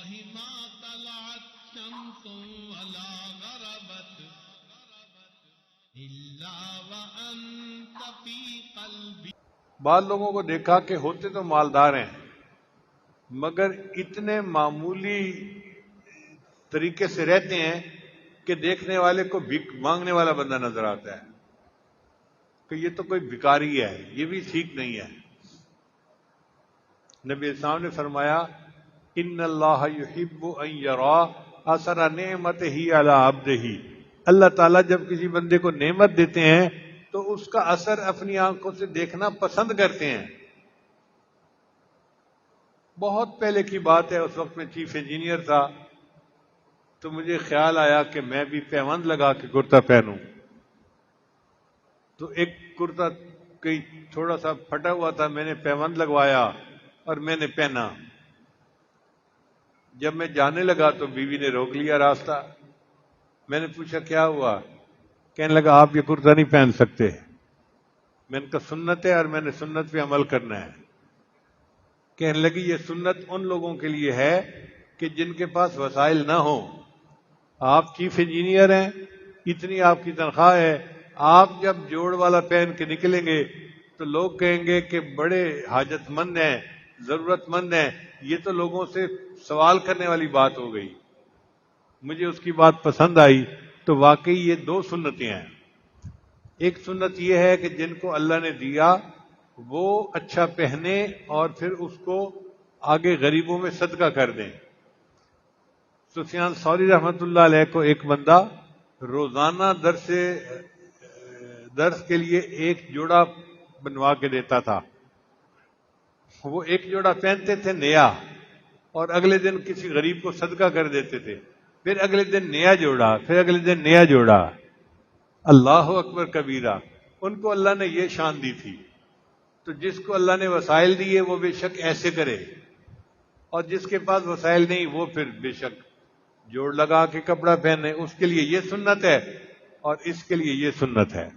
ما طلعت شمس ولا غربت الا وانت في قلبي. بعض لوگوں کو دیکھا کہ ہوتے تو مالدار ہیں مگر اتنے معمولی طریقے سے رہتے ہیں کہ دیکھنے والے کو بھیک مانگنے والا بندہ نظر آتا ہے کہ یہ تو کوئی بھکاری ہے، یہ بھی ٹھیک نہیں ہے. نبی اسلام نے فرمایا ان اللہ یحب ان یرا اثر نعمتہ علی عبدہ. اللہ تعالیٰ جب کسی بندے کو نعمت دیتے ہیں تو اس کا اثر اپنی آنکھوں سے دیکھنا پسند کرتے ہیں. بہت پہلے کی بات ہے، اس وقت میں چیف انجینئر تھا تو مجھے خیال آیا کہ میں بھی پیوند لگا کے کرتا پہنوں. تو ایک کرتا کئی تھوڑا سا پھٹا ہوا تھا، میں نے پیوند لگوایا اور میں نے پہنا. جب میں جانے لگا تو بیوی نے روک لیا راستہ. میں نے پوچھا کیا ہوا؟ کہنے لگا آپ یہ کرتا نہیں پہن سکتے. میں نے کہا سنت ہے اور میں نے سنت پہ عمل کرنا ہے. کہنے لگی یہ سنت ان لوگوں کے لیے ہے کہ جن کے پاس وسائل نہ ہوں. آپ چیف انجینئر ہیں، اتنی آپ کی تنخواہ ہے، آپ جب جوڑ والا پہن کے نکلیں گے تو لوگ کہیں گے کہ بڑے حاجت مند ہیں، ضرورت مند ہیں. یہ تو لوگوں سے سوال کرنے والی بات ہو گئی. مجھے اس کی بات پسند آئی. تو واقعی یہ دو سنتیں ہیں. ایک سنت یہ ہے کہ جن کو اللہ نے دیا وہ اچھا پہنے اور پھر اس کو آگے غریبوں میں صدقہ کر دیں. سفیان ثوری رحمۃ اللہ علیہ کو ایک بندہ روزانہ درس کے لیے ایک جوڑا بنوا کے دیتا تھا. وہ ایک جوڑا پہنتے تھے نیا اور اگلے دن کسی غریب کو صدقہ کر دیتے تھے. پھر اگلے دن نیا جوڑا، پھر اگلے دن نیا جوڑا. اللہ اکبر کبیرہ. ان کو اللہ نے یہ شان دی تھی. تو جس کو اللہ نے وسائل دیے وہ بے شک ایسے کرے، اور جس کے پاس وسائل نہیں وہ پھر بے شک جوڑ لگا کے کپڑا پہنے. اس کے لیے یہ سنت ہے اور اس کے لیے یہ سنت ہے.